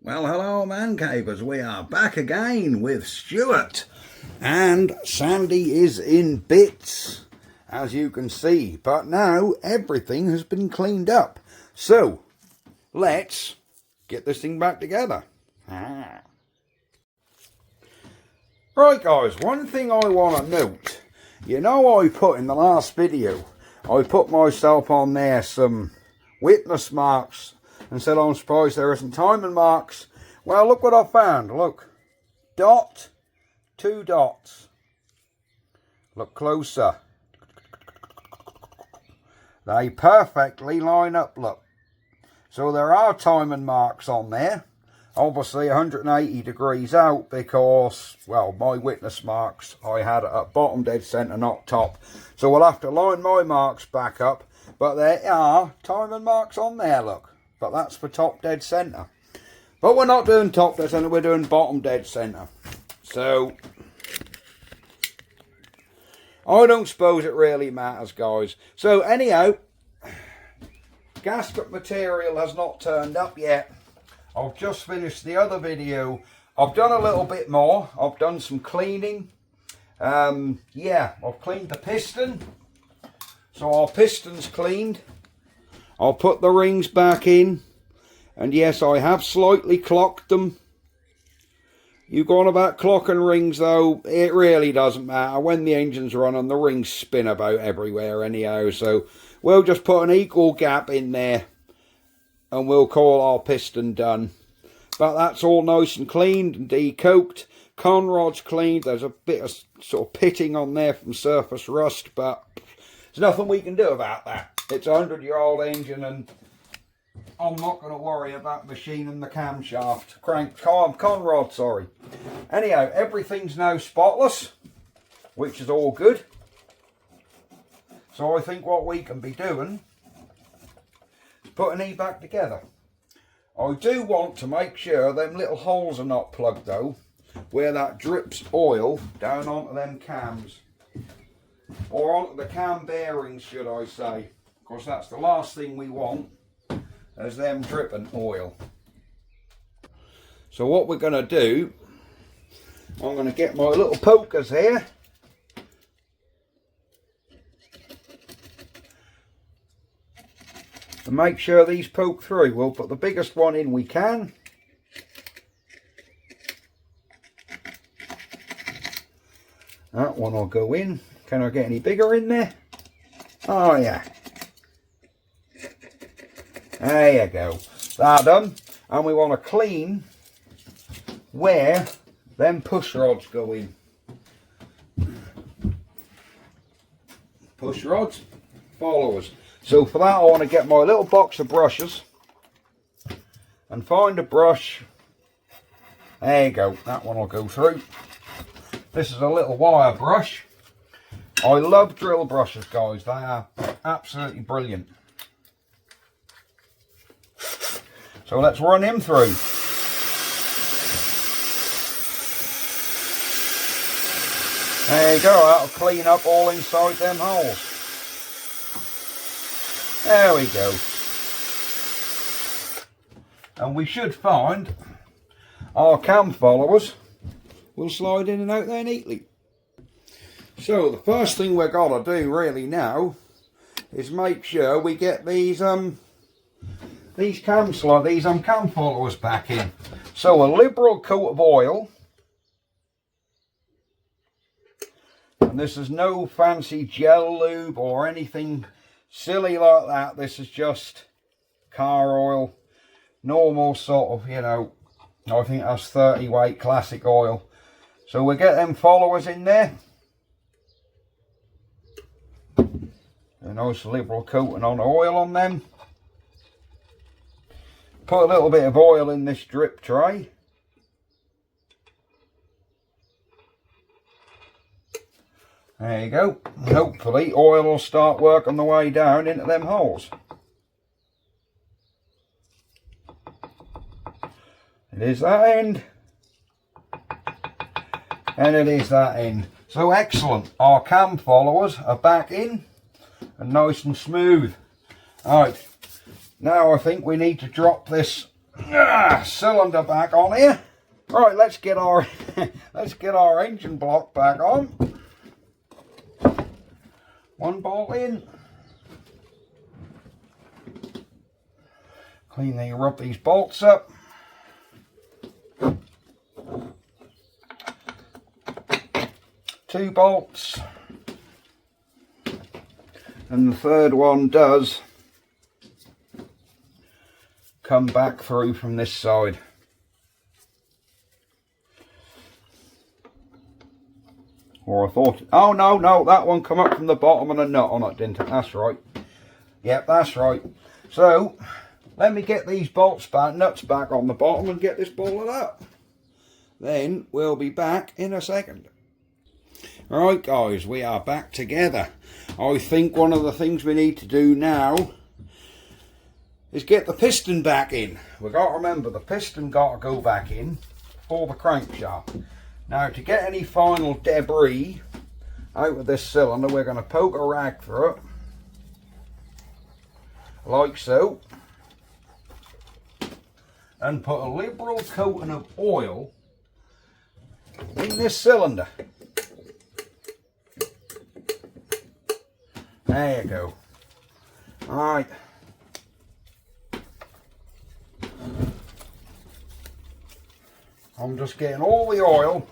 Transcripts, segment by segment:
Well, hello man cavers, we are back again with Stuart, and Sandy is in bits, as you can see, but now everything has been cleaned up. So let's get this thing back together. Right guys, one thing I want to note, you know, I put in the last video, I put myself on there some witness marks and said I'm surprised there isn't timing marks. Well, look what I found. Look, dot, 2 dots. Look closer. They perfectly line up, look. So there are timing marks on there. Obviously 180 degrees out because, well, my witness marks, I had it at bottom dead centre, not top. So we'll have to line my marks back up. But there are timing marks on there, look. But that's for top dead centre. But we're not doing top dead centre, we're doing bottom dead centre. So I don't suppose it really matters, guys. So anyhow, gasket material has not turned up yet. I've just finished the other video. I've done a little bit more. I've done some cleaning. Yeah, I've cleaned the piston. So our piston's cleaned. I'll put the rings back in. And yes, I have slightly clocked them. You go on about clocking rings though, it really doesn't matter. When the engine's running, the rings spin about everywhere anyhow. So we'll just put an equal gap in there and we'll call our piston done. But that's all nice and cleaned and decoked. Conrod's cleaned. There's a bit of sort of pitting on there from surface rust, but there's nothing we can do about that. It's a 100-year-old engine and I'm not going to worry about machining the camshaft. Conrod, sorry. Anyhow, everything's now spotless, which is all good. So I think what we can be doing is putting these back together. I do want to make sure them little holes are not plugged though, where that drips oil down onto them cams. Or onto the cam bearings, should I say. Because that's the last thing we want, as them dripping oil. So what we're going to do, I'm going to get my little pokers here. To make sure these poke through. We'll put the biggest one in we can. That one will go in. Can I get any bigger in there? Oh yeah. There you go. That done. And we want to clean where them push rods go in. Push rods, followers. So for that I want to get my little box of brushes and find a brush. There you go. That one will go through. This is a little wire brush. I love drill brushes, guys. They are absolutely brilliant. So let's run him through. There you go, that'll clean up all inside them holes. There we go. And we should find our cam followers will slide in and out there neatly. So the first thing we're gonna do really now is make sure we get these cam followers back in. So a liberal coat of oil, and this is no fancy gel lube or anything silly like that. This is just car oil, normal sort of, you know, I think that's 30 weight classic oil. So we'll get them followers in there. A nice liberal coating on oil on them. Put a little bit of oil in this drip tray. There you go. Hopefully oil will start working the way down into them holes. It is that end. And it is that end. So excellent. Our cam followers are back in and nice and smooth. Alright. Now I think we need to drop this Cylinder back on here. Right, let's get our let's get our engine block back on. One bolt in. Rub these bolts up. Two bolts. And the third one does come back through from this side. Or I thought, oh no, that one come up from the bottom and a nut on it, didn't it? That's right. Yep, that's right. So, let me get these nuts back on the bottom and get this bolted up. Then, we'll be back in a second. Right guys, we are back together. I think one of the things we need to do now is get the piston back in. We've got to remember, the piston got to go back in for the crankshaft. Now, to get any final debris out of this cylinder, we're going to poke a rag through it, like so, and put a liberal coating of oil in this cylinder. There you go. Alright. I'm just getting all the oil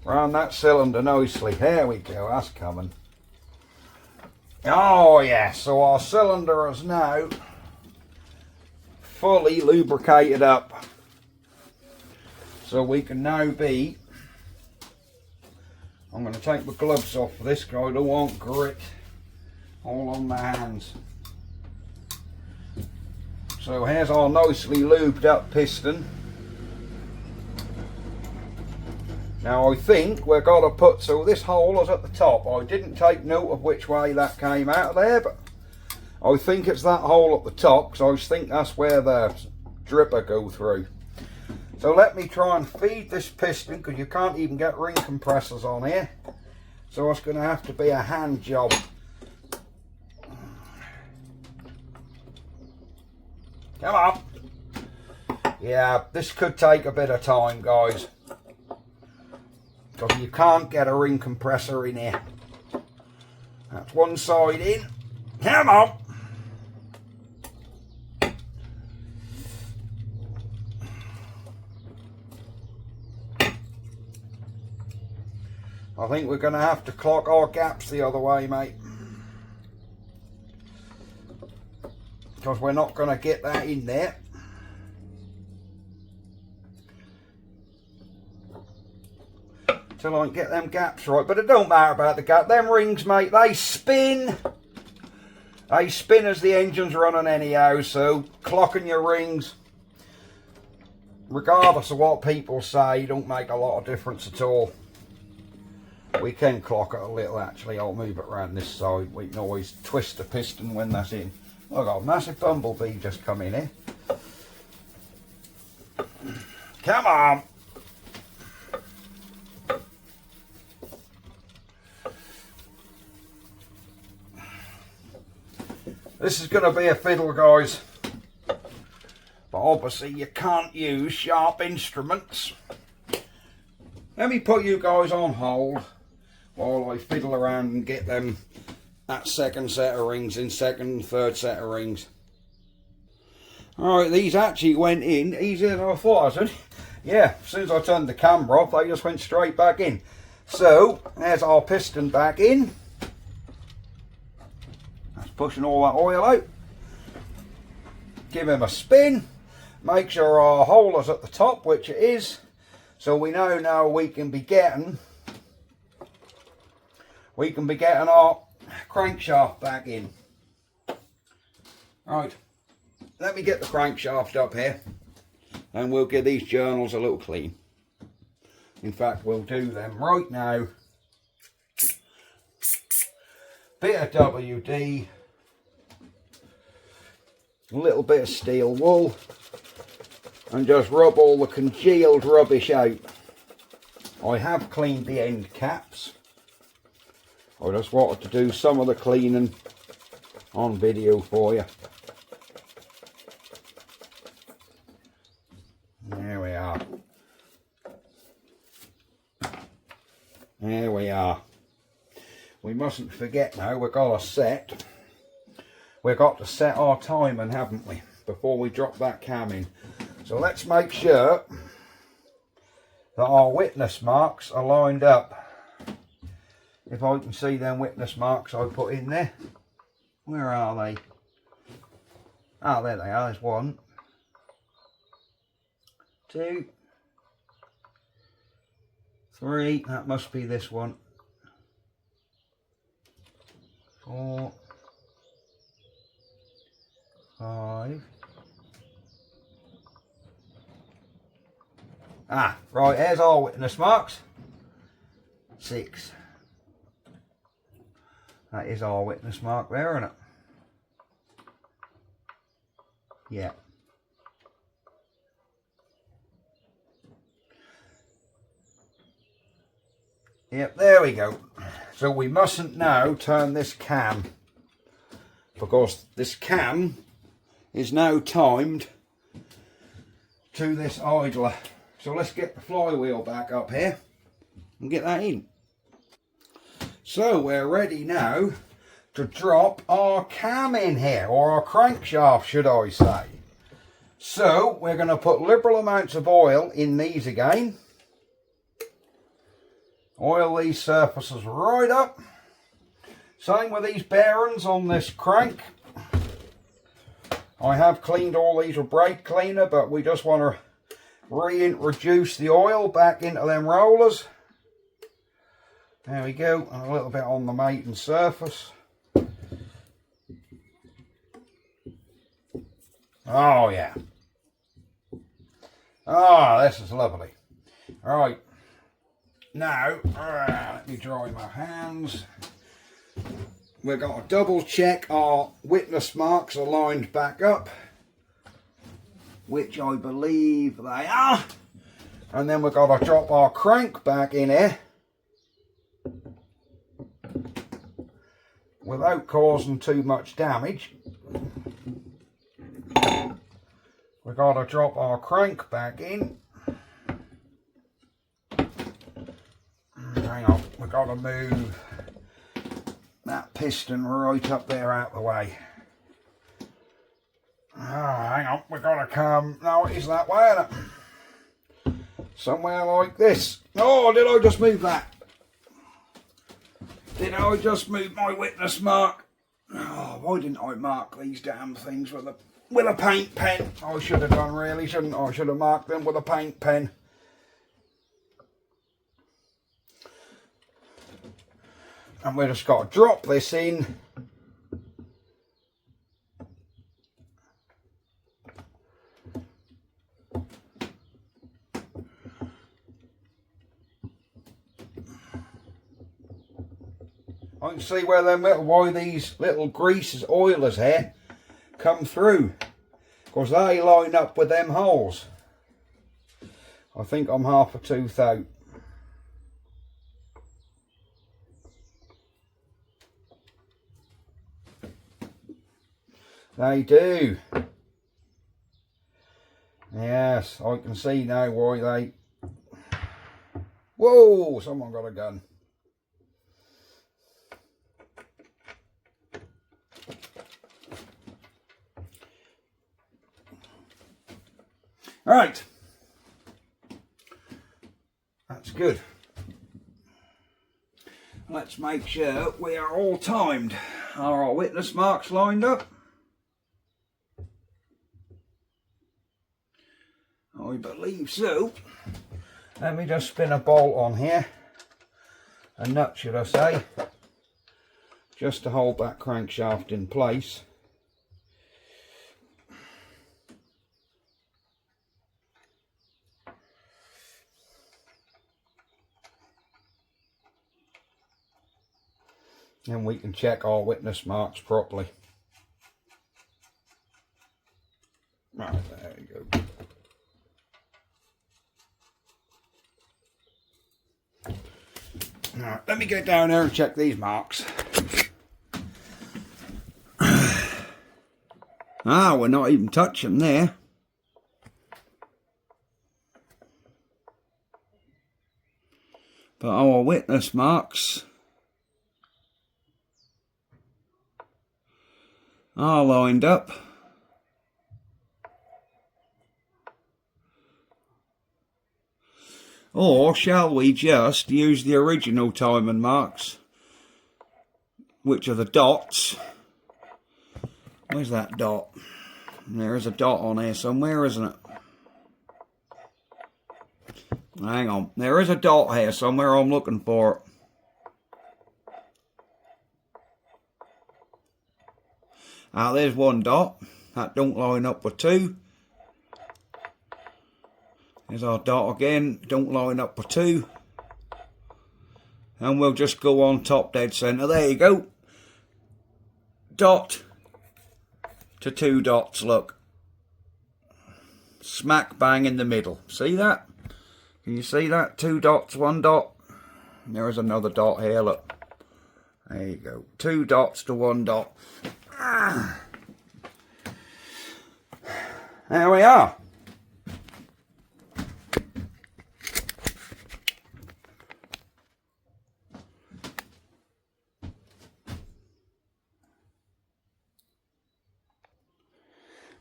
around that cylinder nicely. There we go, that's coming. Oh yeah, so our cylinder is now fully lubricated up. So we can now be, I'm going to take my gloves off for this because I don't want grit all on my hands. So here's our nicely lubed up piston. Now I think we're going to put, so this hole is at the top. I didn't take note of which way that came out of there, but I think it's that hole at the top, because I think that's where the dripper go through. So let me try and feed this piston, because you can't even get ring compressors on here. So it's going to have to be a hand job. Come on. Yeah, this could take a bit of time, guys, because you can't get a ring compressor in here. That's one side in. Come on. I think we're going to have to clock our gaps the other way, mate, because we're not going to get that in there. Till I can get them gaps right. But it don't matter about the gap. Them rings, mate, they spin. They spin as the engine's running anyhow. So clocking your rings, regardless of what people say, don't make a lot of difference at all. We can clock it a little, actually. I'll move it around this side. We can always twist the piston when that's in. I've got a massive bumblebee just come in here. Come on. This is going to be a fiddle, guys. But obviously you can't use sharp instruments. Let me put you guys on hold while I fiddle around and get them, that second set of rings in, second and third set of rings. Alright, these actually went in easier than I thought I should. Yeah, as soon as I turned the camera off, they just went straight back in. So, there's our piston back in. That's pushing all that oil out. Give him a spin. Make sure our hole is at the top, which it is. So we know now we can be getting our crankshaft back in. Right, let me get the crankshaft up here and we'll give these journals a little clean. In fact, we'll do them right now. Bit of WD, a little bit of steel wool, and just rub all the congealed rubbish out. I have cleaned the end caps. I just wanted to do some of the cleaning on video for you. we are. We mustn't forget now, we've got to set our timing, haven't we, before we drop that cam in. So let's make sure that our witness marks are lined up. If I can see them witness marks I put in there. Where are they? Oh, there they are. There's 1, 2, 3. That must be this one. 4, 5. Ah, right, there's our witness marks. 6. That is our witness mark there, isn't it? Yeah. Yep, there we go. So we mustn't now turn this cam, because this cam is now timed to this idler. So let's get the flywheel back up here and get that in. So we're ready now to drop our cam in here, or our crankshaft should I say. So we're going to put liberal amounts of oil in these again. Oil these surfaces right up. Same with these bearings on this crank. I have cleaned all these with brake cleaner, but we just want to reintroduce the oil back into them rollers. There we go, and a little bit on the mating surface. Oh yeah. Ah, this is lovely. Right, now let me dry my hands. We've got to double check our witness marks are lined back up, which I believe they are. And then we've got to drop our crank back in here without causing too much damage. We've got to drop our crank back in. Hang on, we've got to move that piston right up there out the way. Oh, hang on, we've got to come, no it is that way, isn't it? Somewhere like this. Oh, did I just move that? Did I just move my witness mark? Oh, why didn't I mark these damn things with a paint pen? I should have done really, shouldn't I? I should have marked them with a paint pen. And we just got to drop this in. I can see where them why these little greases, oilers here, come through. Because they line up with them holes. I think I'm half a tooth out. They do. Yes, I can see now why they... Whoa, someone got a gun. Right, that's good. Let's make sure we are all timed. Are our witness marks lined up? I believe so. Let me just spin a bolt on here, a nut should I say, just to hold that crankshaft in place. And we can check our witness marks properly. Right, there you go. Right, let me get down there and check these marks. Ah, we're not even touching there. But our witness marks are lined up. Or shall we just use the original timing marks, which are the dots? Where's that dot? There is a dot on here somewhere, isn't it? Hang on, there is a dot here somewhere. I'm looking for it. Ah, there's one dot. That don't line up with two. There's our dot again. Don't line up with two. And we'll just go on top dead centre. There you go. Dot to two dots, look. Smack bang in the middle. See that? Can you see that? Two dots, one dot. There is another dot here, look. There you go. Two dots to one dot. Ah. There we are.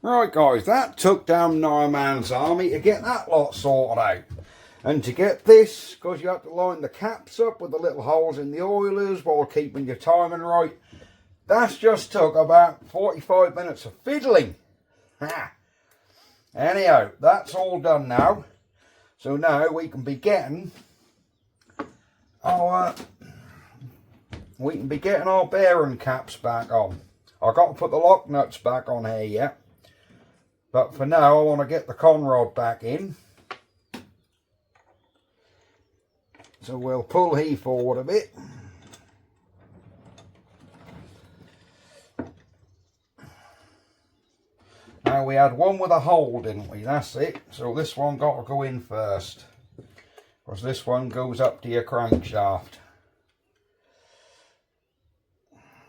Right guys, that took down nine man's army to get that lot sorted out. And to get this, because you have to line the caps up with the little holes in the oilers while keeping your timing right, that's just took about 45 minutes of fiddling. Ha. Anyhow, that's all done now. So now we can be getting our bearing caps back on. I've got to put the lock nuts back on here yet. But for now, I want to get the conrod back in. So we'll pull he forward a bit. Now we had one with a hole, didn't we? That's it. So this one got to go in first. Because this one goes up to your crankshaft.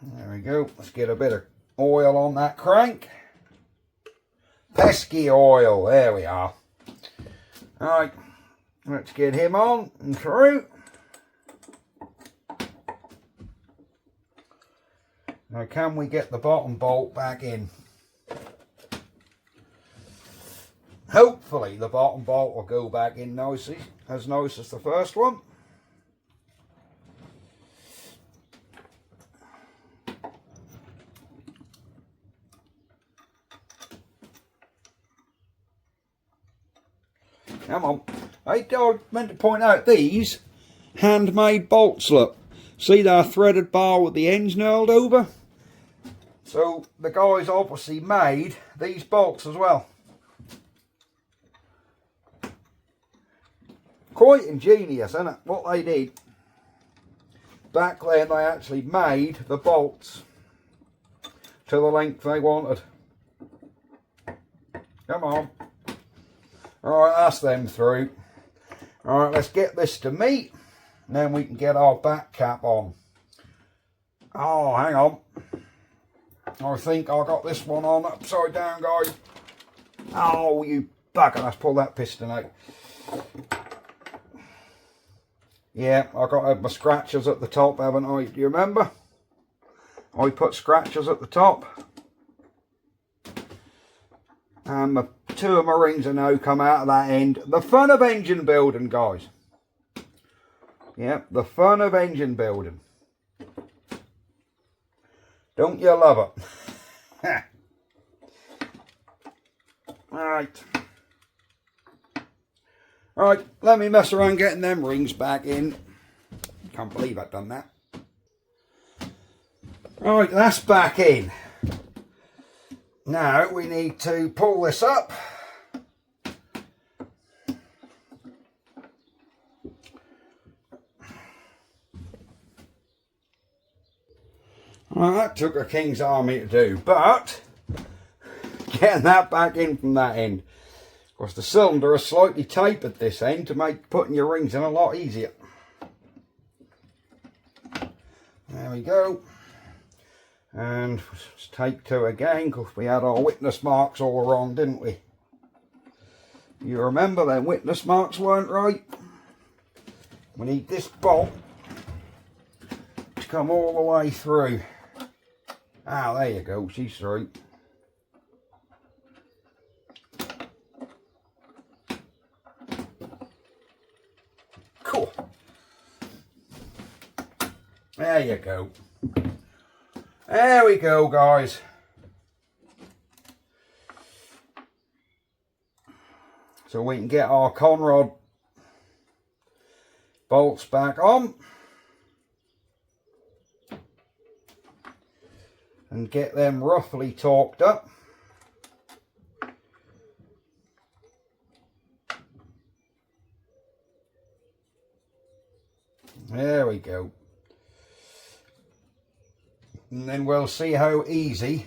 There we go. Let's get a bit of oil on that crank. Pesky oil. There we are. Alright. Let's get him on and through. Now can we get the bottom bolt back in? Hopefully the bottom bolt will go back in nicely, as nice as the first one. Come on. I meant to point out these handmade bolts, look. See that threaded bar with the ends nailed over? So the guys obviously made these bolts as well. Quite ingenious, isn't it? What they did. Back then they actually made the bolts to the length they wanted. Come on. Alright, that's them through. Alright, let's get this to meet. And then we can get our back cap on. Oh, hang on. I think I got this one on upside down, guys. Oh, you bugger. Let's pull that piston out. Yeah, I got my scratchers at the top, haven't I? Do you remember? I put scratchers at the top. And two of my rings are now come out of that end. The fun of engine building, guys. Yep, the fun of engine building. Don't you love it? Alright. Alright, let me mess around getting them rings back in. Can't believe I've done that. Alright, that's back in. Now we need to pull this up. Well, that took a king's army to do, but getting that back in from that end. Of course, the cylinder is slightly tapered this end to make putting your rings in a lot easier. There we go. And let's take two again, because we had our witness marks all wrong, didn't we? You remember them witness marks weren't right? we need this bolt to come all the way through. Ah, there you go, she's through. Cool. There you go. There we go, guys. So we can get our conrod bolts back on and get them roughly torqued up. There we go. And then we'll see how easy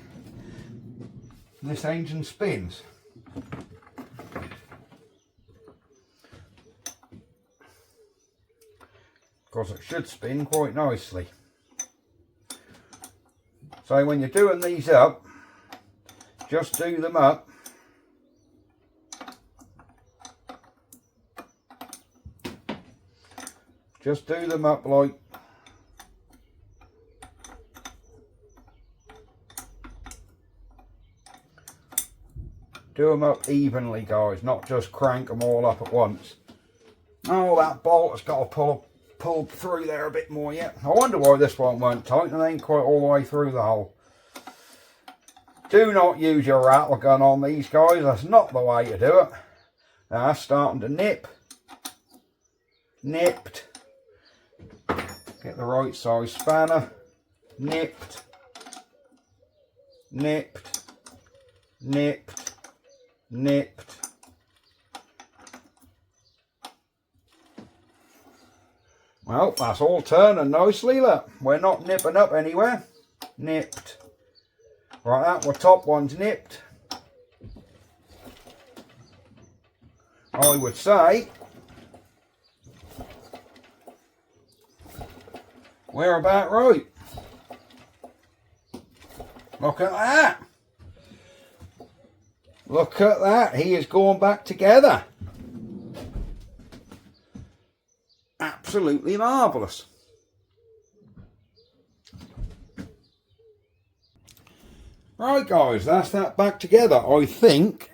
this engine spins. Because it should spin quite nicely. So when you're doing these up, just do them up like do them up evenly, guys, not just crank them all up at once. Oh, that bolt has got to pull through there a bit more yet. I wonder why this one weren't tight and it ain't quite all the way through the hole. Do not use your rattle gun on these, guys. That's not the way to do it. Now that's starting to nip. Nipped. Get the right size spanner. Nipped. Nipped. Nipped. Nipped. Well, that's all turning nicely, look. We're not nipping up anywhere. Nipped. Right, that our top one's nipped. I would say we're about right. Look at that. Look at that. He is going back together. Absolutely marvellous. Right, guys, that's that back together. I think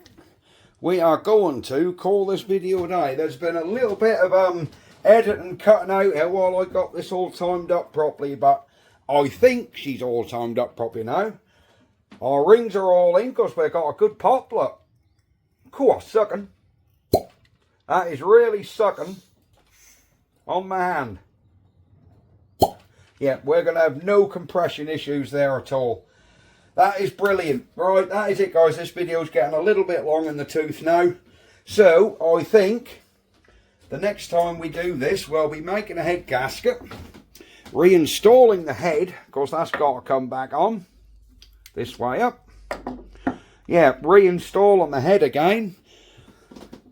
we are going to call this video a day. There's been a little bit of editing and cutting out here while I got this all timed up properly, but I think she's all timed up properly now. Our rings are all in because we've got a good pop, look. Cool, sucking. That is really sucking on my hand. Yeah, we're going to have no compression issues there at all. That is brilliant. Right, that is it, guys. This video is getting a little bit long in the tooth now. So, I think the next time we do this, we'll be making a head gasket, reinstalling the head, because that's got to come back on this way up. Yeah, reinstalling the head again.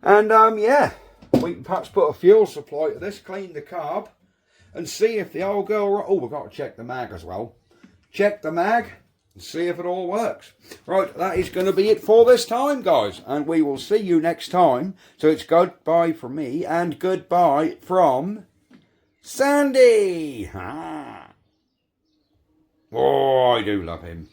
And, yeah, we can perhaps put a fuel supply to this, clean the carb, and see if the old girl... Oh, we've got to check the mag as well. Check the mag and see if it all works. Right, that is going to be it for this time, guys. And we will see you next time. So it's goodbye from me and goodbye from Sandy. Ah. Oh, I do love him.